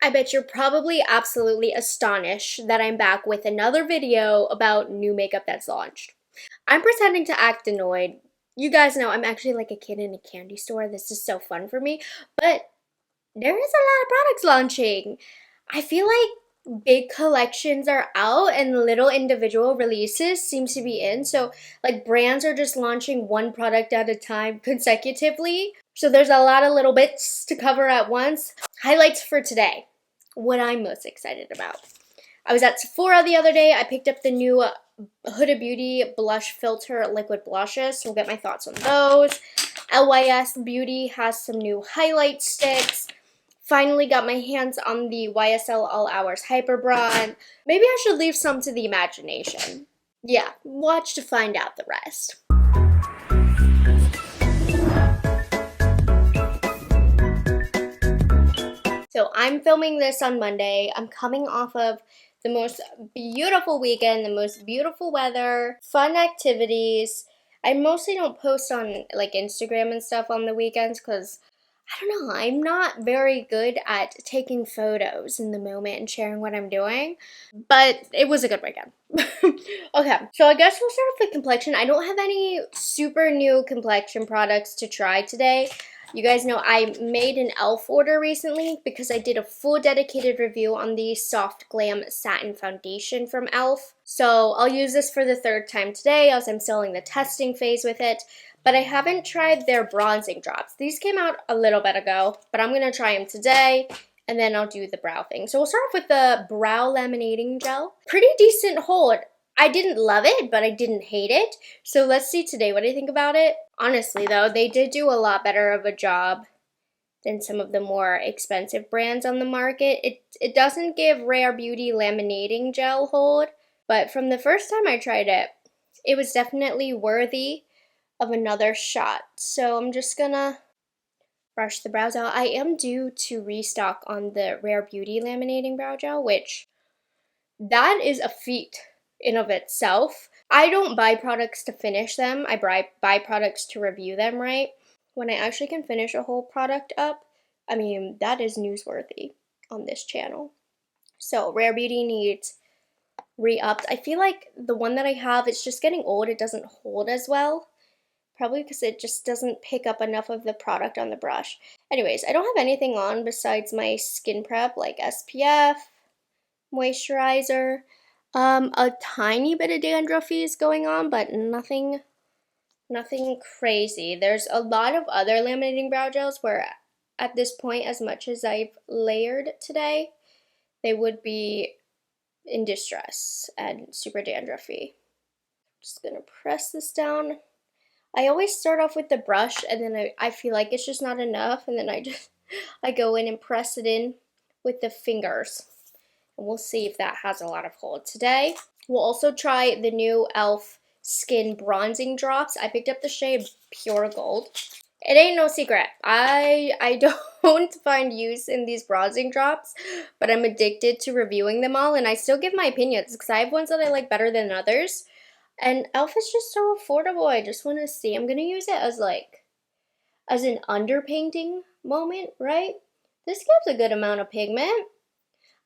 I bet you're probably absolutely astonished that I'm back with another video about new makeup that's launched. I'm pretending to act annoyed. You guys know I'm actually like a kid in a candy store. This is so fun for me. But there is a lot of products launching. I feel like big collections are out and little individual releases seem to be in. So like brands are just launching one product at a time consecutively. So there's a lot of little bits to cover at once. Highlights for today. What I'm most excited about. I was at Sephora the other day. I picked up the new Huda Beauty blush filter liquid blushes. So we'll get my thoughts on those. Lys Beauty has some new highlight sticks. Finally got my hands on the YSL All Hours Hyper Bronze. Maybe I should leave some to the imagination. Yeah, watch to find out the rest. So I'm filming this on Monday. I'm coming off of the most beautiful weekend, the most beautiful weather, fun activities. I mostly don't post on like Instagram and stuff on the weekends because I don't know, I'm not very good at taking photos in the moment and sharing what I'm doing, but it was a good weekend. Okay, so I guess we'll start off with complexion. I don't have any super new complexion products to try today. You guys know I made an e.l.f. order recently because I did a full dedicated review on the Soft Glam Satin Foundation from e.l.f. So I'll use this for the third time today as I'm still in the testing phase with it. But I haven't tried their bronzing drops. These came out a little bit ago, but I'm going to try them today, and then I'll do the brow thing. So we'll start off with the brow laminating gel. Pretty decent hold. I didn't love it, but I didn't hate it. So let's see today what I think about it. Honestly, though, they did do a lot better of a job than some of the more expensive brands on the market. It doesn't give Rephr Beauty laminating gel hold, but from the first time I tried it, it was definitely worthy of another shot. So I'm just gonna brush the brows out. I am due to restock on the Rephr Beauty laminating brow gel, which that is a feat in of itself. I don't buy products to finish them. I buy products to review them, right? When I actually can finish a whole product up, I mean, that is newsworthy on this channel. So Rephr Beauty needs re-upped. I feel like the one that I have, it's just getting old. It doesn't hold as well. Probably because it just doesn't pick up enough of the product on the brush. Anyways, I don't have anything on besides my skin prep like SPF, moisturizer. A tiny bit of dandruffies going on, but nothing crazy. There's a lot of other laminating brow gels where at this point, as much as I've layered today, they would be in distress and super dandruffy. Just gonna press this down. I always start off with the brush and then I feel like it's just not enough, and then I go in and press it in with the fingers. And we'll see if that has a lot of hold today. We'll also try the new e.l.f. Skin Bronzing Drops. I picked up the shade Pure Gold. It ain't no secret. I don't find use in these bronzing drops, but I'm addicted to reviewing them all, and I still give my opinions because I have ones that I like better than others. And e.l.f. is just so affordable. I just want to see. I'm going to use it as an underpainting moment, right? This gives a good amount of pigment.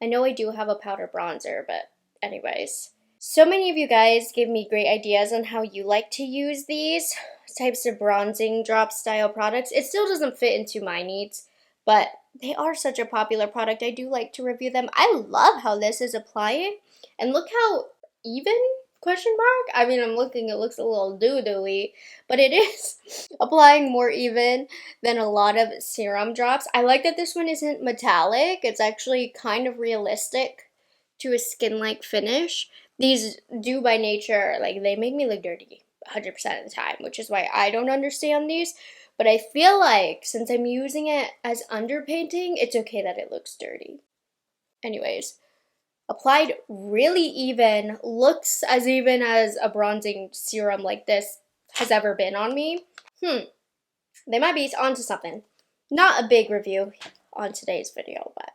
I know I do have a powder bronzer, but anyways. So many of you guys give me great ideas on how you like to use these types of bronzing drop style products. It still doesn't fit into my needs, but they are such a popular product. I do like to review them. I love how this is applying. And look how even? Question mark? I mean, I'm looking, it looks a little doo-doo-y, but it is applying more even than a lot of serum drops. I like that this one isn't metallic. It's actually kind of realistic to a skin-like finish. These do by nature, like, they make me look dirty 100% of the time, which is why I don't understand these. But I feel like since I'm using it as underpainting, it's okay that it looks dirty. Anyways. Applied really even, looks as even as a bronzing serum like this has ever been on me. They might be onto something. Not a big review on today's video, but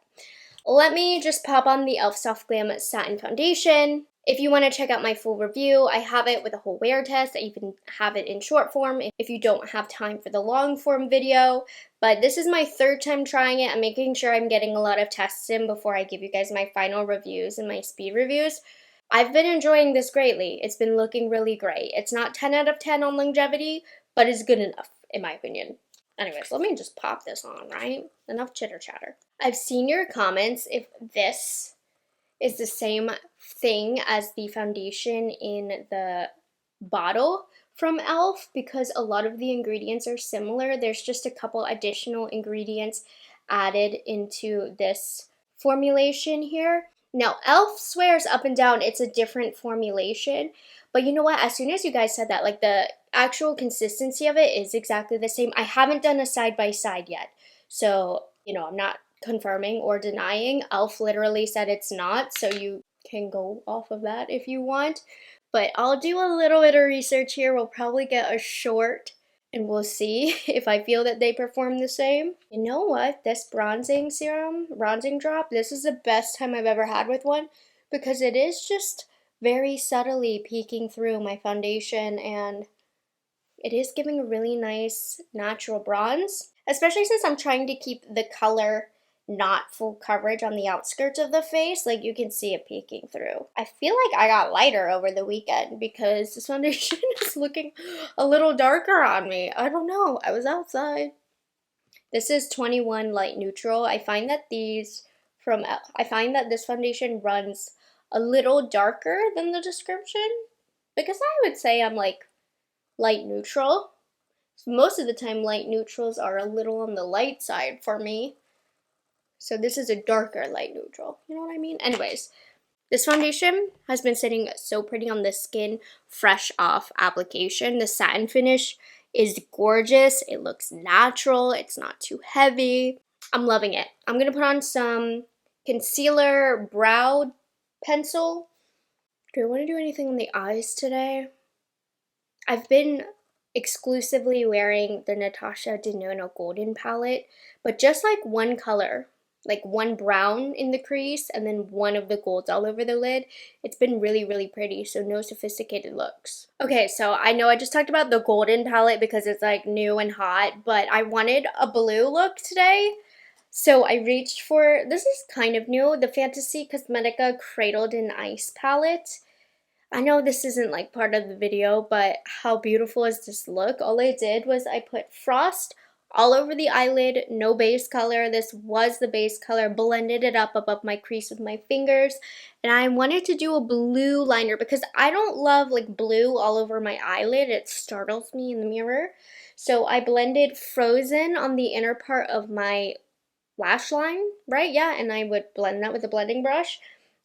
let me just pop on the e.l.f. Soft Glam Satin Foundation. If you want to check out my full review, I have it with a whole wear test. I even have it in short form if you don't have time for the long form video. But this is my third time trying it. I'm making sure I'm getting a lot of tests in before I give you guys my final reviews and my speed reviews. I've been enjoying this greatly. It's been looking really great. It's not 10 out of 10 on longevity, but it's good enough, in my opinion. Anyways, let me just pop this on, right? Enough chitter chatter. I've seen your comments if this is the same thing as the foundation in the bottle from e.l.f. because a lot of the ingredients are similar. There's just a couple additional ingredients added into this formulation here. Now, e.l.f. swears up and down it's a different formulation, but you know what? As soon as you guys said that, like the actual consistency of it is exactly the same. I haven't done a side-by-side yet, so, you know, I'm not confirming or denying. e.l.f. literally said it's not, so you can go off of that if you want. But I'll do a little bit of research here. We'll probably get a short and we'll see if I feel that they perform the same. You know what? This bronzing serum, bronzing drop, this is the best time I've ever had with one because it is just very subtly peeking through my foundation and it is giving a really nice natural bronze, especially since I'm trying to keep the color not full coverage on the outskirts of the face. Like you can see it peeking through. I feel like I got lighter over the weekend because this foundation is looking a little darker on me. I don't know. I was outside. This is 21 Light Neutral. I find that this foundation runs a little darker than the description because I would say I'm like light neutral. Most of the time light neutrals are a little on the light side for me. So this is a darker light neutral. You know what I mean? Anyways, this foundation has been sitting so pretty on the skin fresh off application. The satin finish is gorgeous. It looks natural. It's not too heavy. I'm loving it. I'm going to put on some concealer brow pencil. Do I want to do anything on the eyes today? I've been exclusively wearing the Natasha Denona Golden palette, but just like one color, like one brown in the crease and then one of the golds all over the lid. It's been really, really pretty, so no sophisticated looks. Okay, so I know I just talked about the golden palette because it's like new and hot, but I wanted a blue look today. So I reached for, this is kind of new, the Fantasy Cosmetica Cradled in Ice palette. I know this isn't like part of the video, but how beautiful is this look? All I did was I put frost all over the eyelid, no base color. This was the base color, blended it up above my crease with my fingers. And I wanted to do a blue liner because I don't love like blue all over my eyelid. It startles me in the mirror. So I blended Frozen on the inner part of my lash line, right? Yeah, and I would blend that with a blending brush.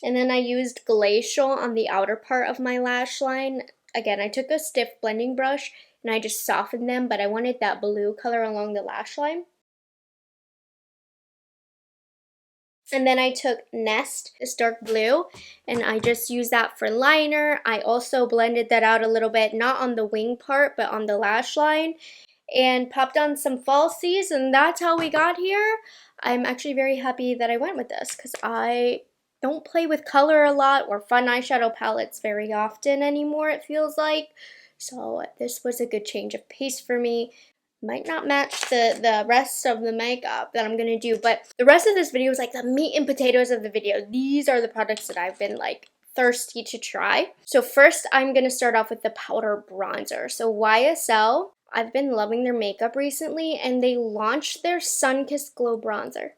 And then I used Glacial on the outer part of my lash line. Again, I took a stiff blending brush and I just softened them, but I wanted that blue color along the lash line. And then I took Nest, this dark blue, and I just used that for liner. I also blended that out a little bit, not on the wing part, but on the lash line, and popped on some falsies, and that's how we got here. I'm actually very happy that I went with this because I don't play with color a lot or fun eyeshadow palettes very often anymore, it feels like. So this was a good change of pace for me. Might not match the rest of the makeup that I'm going to do, but the rest of this video is like the meat and potatoes of the video. These are the products that I've been like thirsty to try. So first I'm going to start off with the powder bronzer. So YSL, I've been loving their makeup recently and they launched their Sun-Kissed Glow bronzer.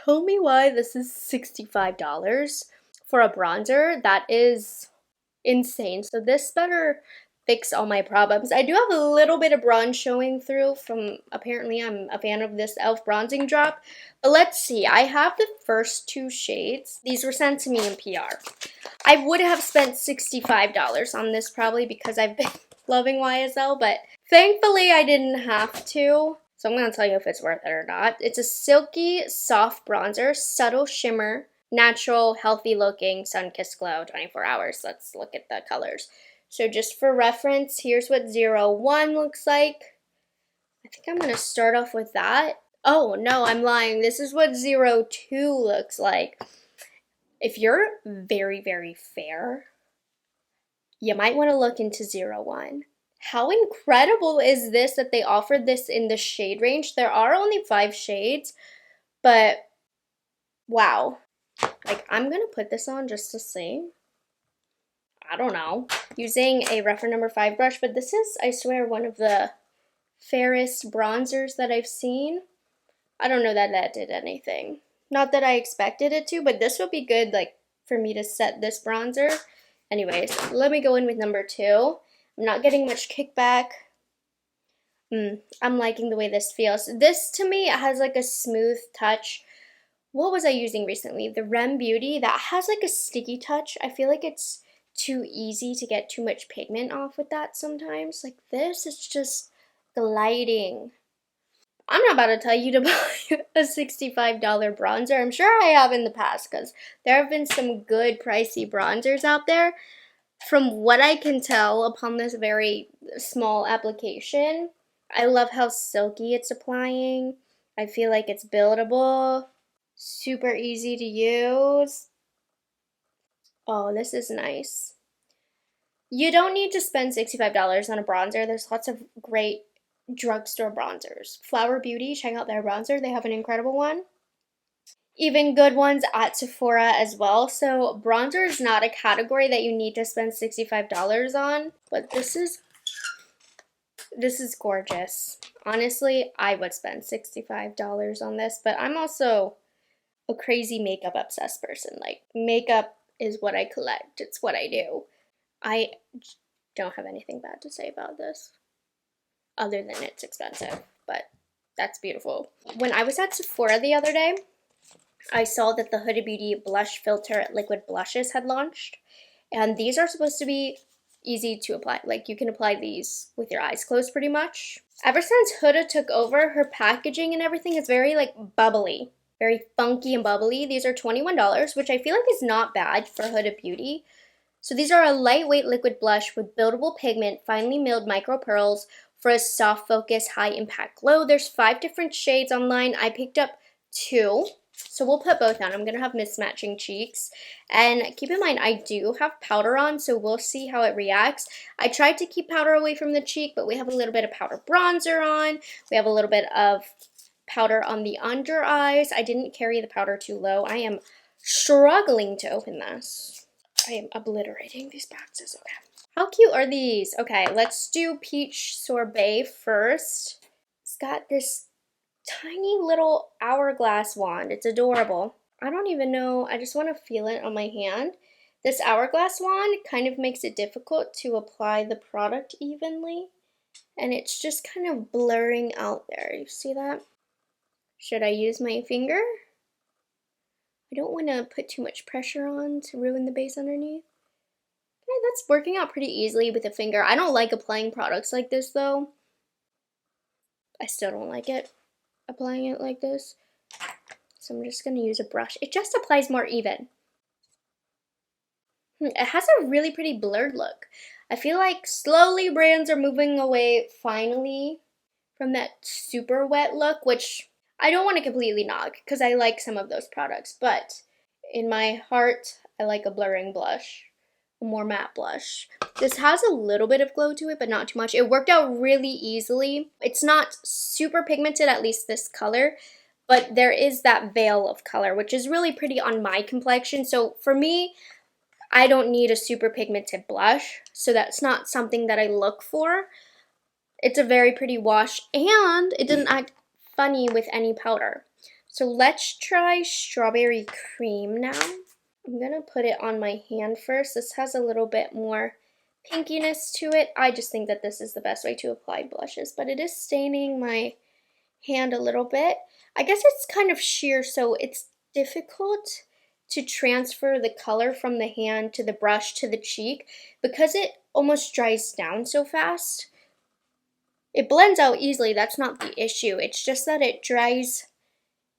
Tell me why this is $65 for a bronzer. That is insane. So this better fix all my problems. I do have a little bit of bronze showing through from, apparently I'm a fan of this e.l.f. bronzing drop. But let's see, I have the first two shades. These were sent to me in PR. I would have spent $65 on this probably because I've been loving YSL, but thankfully I didn't have to. So I'm going to tell you if it's worth it or not. It's a silky, soft bronzer, subtle shimmer, natural, healthy looking, sun-kissed glow, 24 hours. Let's look at the colors. So just for reference, here's what 01 looks like. I think I'm going to start off with that. Oh, no, I'm lying. This is what 02 looks like. If you're very, very fair, you might want to look into 01. How incredible is this that they offered this in the shade range? There are only 5 shades, but wow. Like, I'm gonna put this on just to see. I don't know. Using a Rephr number 5 brush, but this is, I swear, one of the fairest bronzers that I've seen. I don't know that that did anything. Not that I expected it to, but this would be good, like, for me to set this bronzer. Anyways, let me go in with number 2. I'm not getting much kickback. I'm liking the way this feels. This, to me, has like a smooth touch. What was I using recently? The Rephr Beauty. That has like a sticky touch. I feel like it's too easy to get too much pigment off with that sometimes. Like this, it's just gliding. I'm not about to tell you to buy a $65 bronzer. I'm sure I have in the past because there have been some good pricey bronzers out there. From what I can tell upon this very small application, I love how silky it's applying. I feel like it's buildable, super easy to use. Oh, this is nice. You don't need to spend $65 on a bronzer. There's lots of great drugstore bronzers. Flower Beauty, check out their bronzer. They have an incredible one. Even good ones at Sephora as well. So bronzer is not a category that you need to spend $65 on, but this is gorgeous. Honestly, I would spend $65 on this, but I'm also a crazy makeup obsessed person. Like, makeup is what I collect. It's what I do. I don't have anything bad to say about this other than it's expensive, but that's beautiful. When I was at Sephora the other day, I saw that the Huda Beauty Blush Filter Liquid Blushes had launched, and these are supposed to be easy to apply. Like, you can apply these with your eyes closed pretty much. Ever since Huda took over, her packaging and everything is very like bubbly, very funky and bubbly. These are $21, which I feel like is not bad for Huda Beauty. So these are a lightweight liquid blush with buildable pigment, finely milled micro pearls for a soft focus, high impact glow. There's 5 different shades online. I picked up 2. So we'll put both on. I'm going to have mismatching cheeks. And keep in mind, I do have powder on, so we'll see how it reacts. I tried to keep powder away from the cheek, but we have a little bit of powder bronzer on. We have a little bit of powder on the under eyes. I didn't carry the powder too low. I am struggling to open this. I am obliterating these boxes. Okay. How cute are these? Okay, let's do Peach Sorbet first. It's got this tiny little hourglass wand. It's adorable. I don't even know. I just want to feel it on my hand. This hourglass wand kind of makes it difficult to apply the product evenly. And it's just kind of blurring out there. You see that? Should I use my finger? I don't want to put too much pressure on to ruin the base underneath. Okay, that's working out pretty easily with a finger. I don't like applying products like this though. I still don't like it, applying it like this. So I'm just going to use a brush. It just applies more even. It has a really pretty blurred look. I feel like slowly brands are moving away finally from that super wet look, which I don't want to completely knock because I like some of those products, but in my heart, I like a blurring blush, a more matte blush. This has a little bit of glow to it, but not too much. It worked out really easily. It's not super pigmented, at least this color, but there is that veil of color, which is really pretty on my complexion. So for me, I don't need a super pigmented blush, so that's not something that I look for. It's a very pretty wash, and it didn't act funny with any powder. So let's try Strawberry Cream now. I'm gonna put it on my hand first. This has a little bit more pinkiness to it. I just think that this is the best way to apply blushes, but it is staining my hand a little bit. I guess it's kind of sheer, so it's difficult to transfer the color from the hand to the brush to the cheek because it almost dries down so fast. It blends out easily, that's not the issue. It's just that it dries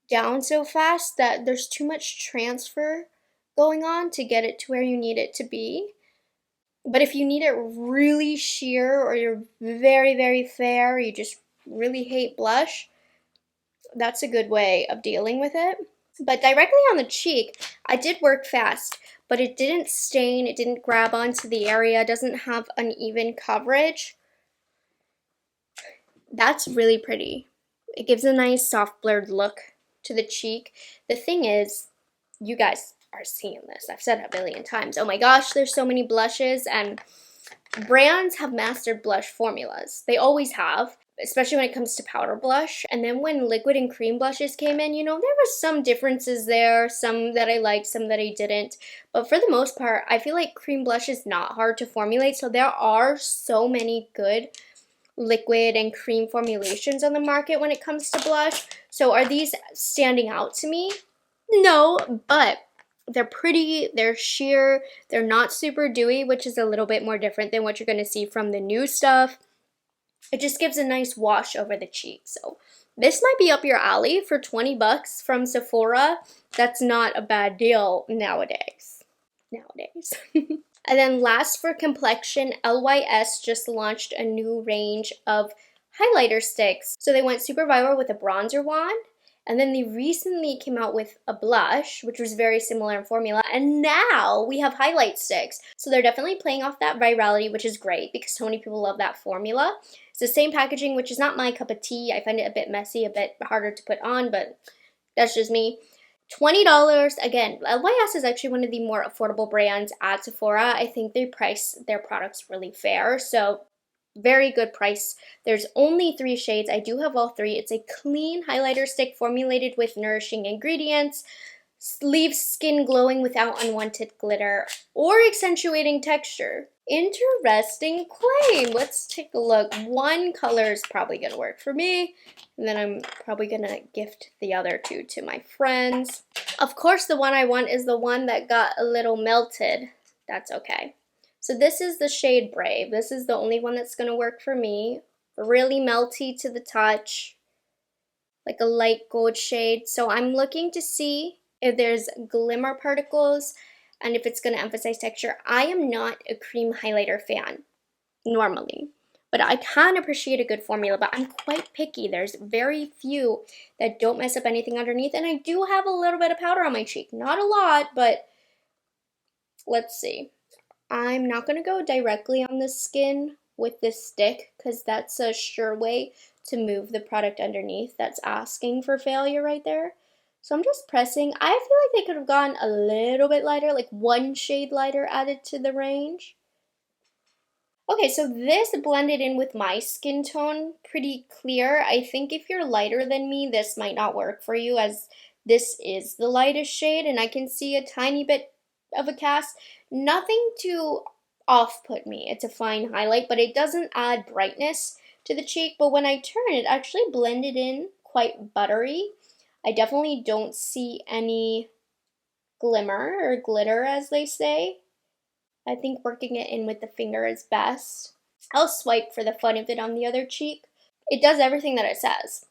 down so fast that there's too much transfer going on to get it to where you need it to be. But if you need it really sheer, or you're very, very fair, or you just really hate blush, that's a good way of dealing with it. But directly on the cheek, I did work fast, but it didn't stain, it didn't grab onto the area, it doesn't have uneven coverage. That's really pretty. It gives a nice soft blurred look to the cheek. The thing is, you guys are seeing this. I've said it a billion times. Oh my gosh, there's so many blushes, and brands have mastered blush formulas. They always have, especially when it comes to powder blush. And then when liquid and cream blushes came in, you know, there were some differences there, some that I liked, some that I didn't. But for the most part, I feel like cream blush is not hard to formulate. So there are so many good liquid and cream formulations on the market when it comes to blush. So are these standing out to me? No, but they're pretty, they're sheer, they're not super dewy, which is a little bit more different than what you're going to see from the new stuff. It just gives a nice wash over the cheek. So this might be up your alley for 20 bucks from Sephora. That's not a bad deal nowadays. And then last for complexion, LYS just launched a new range of highlighter sticks. So they went super viral with a bronzer wand, and then they recently came out with a blush, which was very similar in formula, and now we have highlight sticks. So they're definitely playing off that virality, which is great because so many people love that formula. It's the same packaging, which is not my cup of tea. I find it a bit messy, a bit harder to put on, but that's just me. $20. Again, LYS is actually one of the more affordable brands at Sephora. I think they price their products really fair, so very good price. There's only 3 shades. I do have all 3. It's a clean highlighter stick formulated with nourishing ingredients, leaves skin glowing without unwanted glitter or accentuating texture. Interesting claim. Let's take a look. One color is probably going to work for me, and then I'm probably going to gift the other 2 to my friends. Of course, the one I want is the one that got a little melted. That's okay. So this is the shade Brave. This is the only one that's going to work for me. Really melty to the touch, like a light gold shade. So I'm looking to see if there's glimmer particles and if it's going to emphasize texture. I am not a cream highlighter fan normally, but I can appreciate a good formula, but I'm quite picky. There's very few that don't mess up anything underneath, and I do have a little bit of powder on my cheek. Not a lot, but let's see. I'm not going to go directly on the skin with this stick because that's a sure way to move the product underneath. That's asking for failure right there. So I'm just pressing. I feel like they could have gone a little bit lighter, like 1 shade lighter added to the range. Okay, so this blended in with my skin tone pretty clear. I think if you're lighter than me, this might not work for you, as this is the lightest shade and I can see a tiny bit of a cast. Nothing to off-put me. It's a fine highlight, but it doesn't add brightness to the cheek. But when I turn, it actually blended in quite buttery. I definitely don't see any glimmer or glitter, as they say. I think working it in with the finger is best. I'll swipe for the fun of it on the other cheek. It does everything that it says.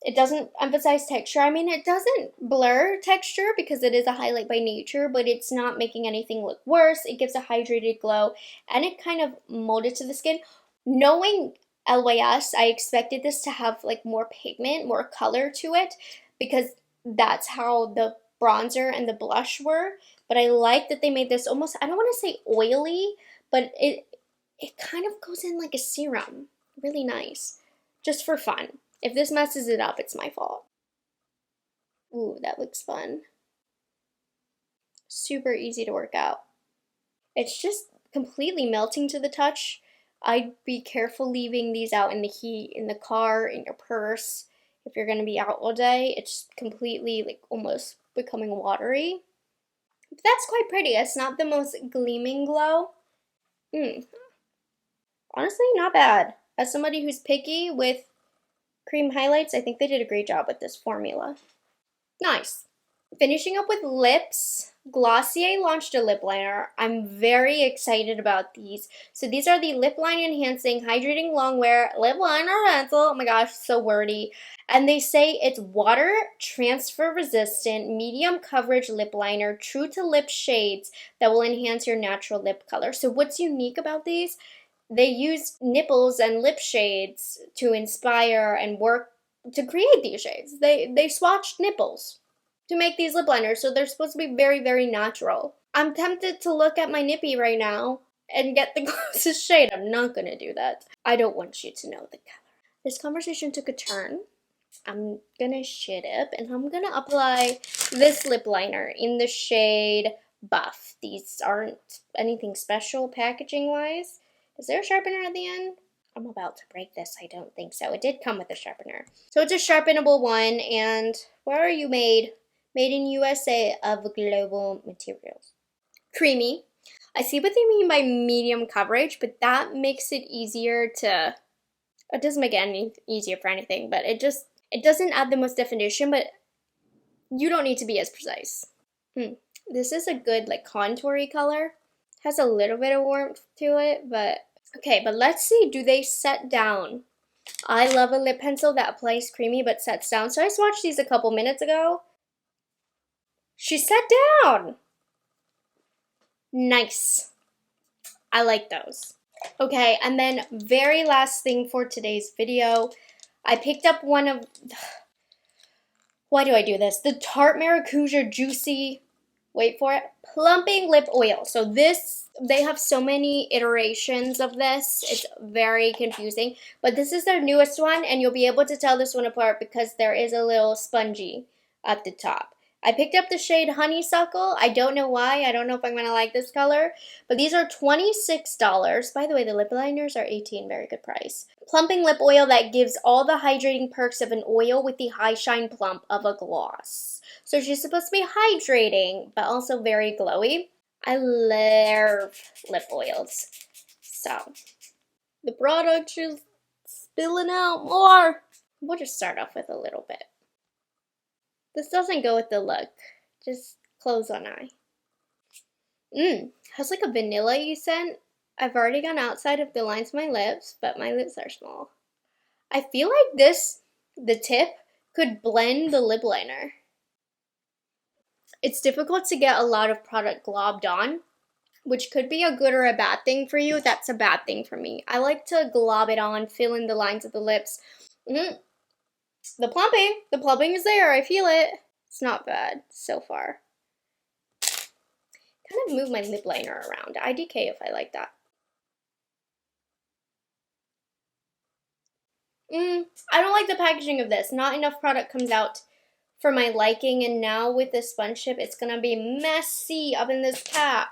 It doesn't emphasize texture. I mean, it doesn't blur texture because it is a highlight by nature, but it's not making anything look worse. It gives a hydrated glow, and it kind of molded to the skin. Knowing LYS, I expected this to have like more pigment, more color to it, because that's how the bronzer and the blush were. But I like that they made this almost, I don't want to say oily, but it kind of goes in like a serum. Really nice. Just for fun. If this messes it up, it's my fault. Ooh, that looks fun. Super easy to work out. It's just completely melting to the touch. I'd be careful leaving these out in the heat, in the car, in your purse. If you're going to be out all day, it's completely like almost becoming watery. But that's quite pretty. It's not the most gleaming glow. Honestly, not bad. As somebody who's picky with cream highlights, I think they did a great job with this formula. Nice. Finishing up with lips, Glossier launched a lip liner. I'm very excited about these. So these are the Lip Line Enhancing Hydrating Longwear Lip Liner Pencil. Oh my gosh, so wordy. And they say it's water transfer resistant, medium coverage lip liner, true to lip shades that will enhance your natural lip color. So what's unique about these? They use nipples and lip shades to inspire and work to create these shades. They swatched nipples to make these lip liners, so they're supposed to be very, very natural. I'm tempted to look at my nippy right now and get the closest shade. I'm not gonna do that. I don't want you to know the color. this conversation took a turn. I'm gonna shade up and I'm gonna apply this lip liner in the shade Buff. These aren't anything special packaging wise. Is there a sharpener at the end? I'm about to break this. I don't think so. It did come with a sharpener. So it's a sharpenable one, and where are you made? Made in USA of global materials. Creamy. I see what they mean by medium coverage, but that makes it easier to, it doesn't make it any easier for anything, but it doesn't add the most definition, but you don't need to be as precise. This is a good like contoury color. Has a little bit of warmth to it, but okay, but let's see, do they set down? I love a lip pencil that applies creamy but sets down. So I swatched these a couple minutes ago. She set down. Nice. I like those. Okay, and then very last thing for today's video, I picked up one of, why do I do this? The Tarte Maracuja Juicy, wait for it, Plumping Lip Oil. So this, they have so many iterations of this, it's very confusing. But this is their newest one, and you'll be able to tell this one apart because there is a little spongy at the top. I picked up the shade Honeysuckle. I don't know why. I don't know if I'm going to like this color. But these are $26. By the way, the lip liners are $18. Very good price. Plumping lip oil that gives all the hydrating perks of an oil with the high shine plump of a gloss. So she's supposed to be hydrating, but also very glowy. I love lip oils. So the product is spilling out more. We'll just start off with a little bit. This doesn't go with the look. Just close one eye. Has like a vanilla-y scent. I've already gone outside of the lines of my lips, but my lips are small. I feel like this, the tip, could blend the lip liner. It's difficult to get a lot of product globbed on, which could be a good or a bad thing for you. That's a bad thing for me. I like to glob it on, fill in the lines of the lips. The plumping is there. I feel it. It's not bad so far. Kind of move my lip liner around. IDK if I like that. I don't like the packaging of this. Not enough product comes out for my liking, and now with the sponge tip, it's gonna be messy up in this cap.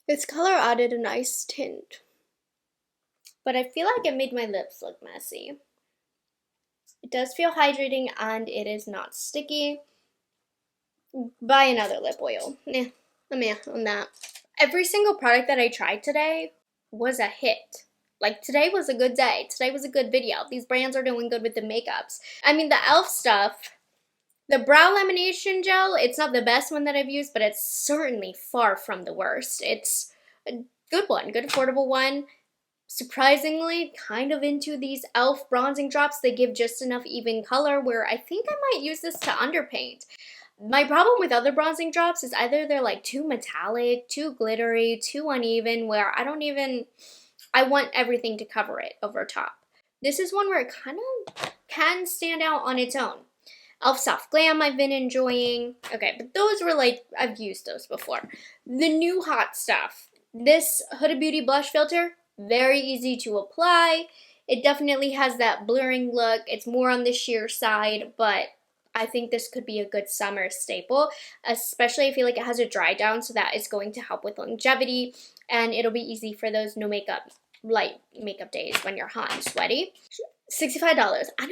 This color added a nice tint, but I feel like it made my lips look messy. It does feel hydrating and it is not sticky. Buy another lip oil. I'm on that. Every single product that I tried today was a hit. Like today was a good day. Today was a good video. These brands are doing good with the makeups. I mean, the e.l.f. stuff, the brow lamination gel, it's not the best one that I've used, but it's certainly far from the worst. It's a good one, good affordable one. Surprisingly, kind of into these e.l.f. bronzing drops. They give just enough even color where I think I might use this to underpaint. My problem with other bronzing drops is either they're like too metallic, too glittery, too uneven, where I want everything to cover it over top. This is one where it kind of can stand out on its own. e.l.f. Soft Glam I've been enjoying. Okay, but those were like, I've used those before. The new hot stuff. This Huda Beauty blush filter, very easy to apply. It definitely has that blurring look. It's more on the sheer side, but I think this could be a good summer staple, especially I feel like it has a dry down, so that is going to help with longevity, and it'll be easy for those no makeup, light makeup days when you're hot and sweaty. $65. I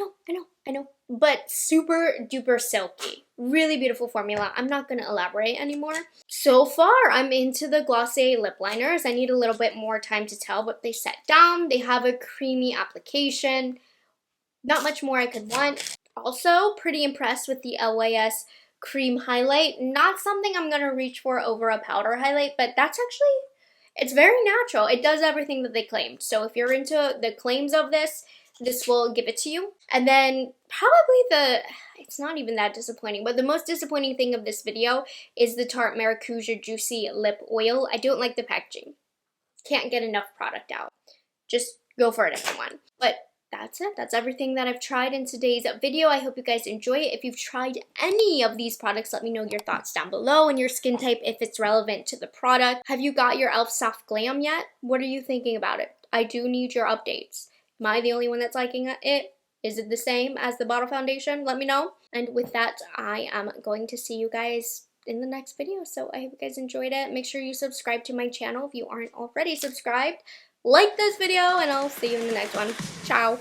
know, but super duper silky. Really beautiful formula. I'm not going to elaborate anymore. So far, I'm into the Glossier lip liners. I need a little bit more time to tell, but they set down. They have a creamy application. Not much more I could want. Also, pretty impressed with the LYS cream highlight. Not something I'm going to reach for over a powder highlight, but that's actually, it's very natural. It does everything that they claimed. So if you're into the claims of this will give it to you. And then probably it's not even that disappointing, but the most disappointing thing of this video is the Tarte Maracuja Juicy Lip Oil. I don't like the packaging. Can't get enough product out. Just go for a different one. But that's it. That's everything that I've tried in today's video. I hope you guys enjoy it. If you've tried any of these products, let me know your thoughts down below and your skin type if it's relevant to the product. Have you got your e.l.f. Soft Glam yet? What are you thinking about it? I do need your updates. Am I the only one that's liking it? Is it the same as the bottle foundation? Let me know. And with that, I am going to see you guys in the next video. So I hope you guys enjoyed it. Make sure you subscribe to my channel if you aren't already subscribed. Like this video, and I'll see you in the next one. Ciao.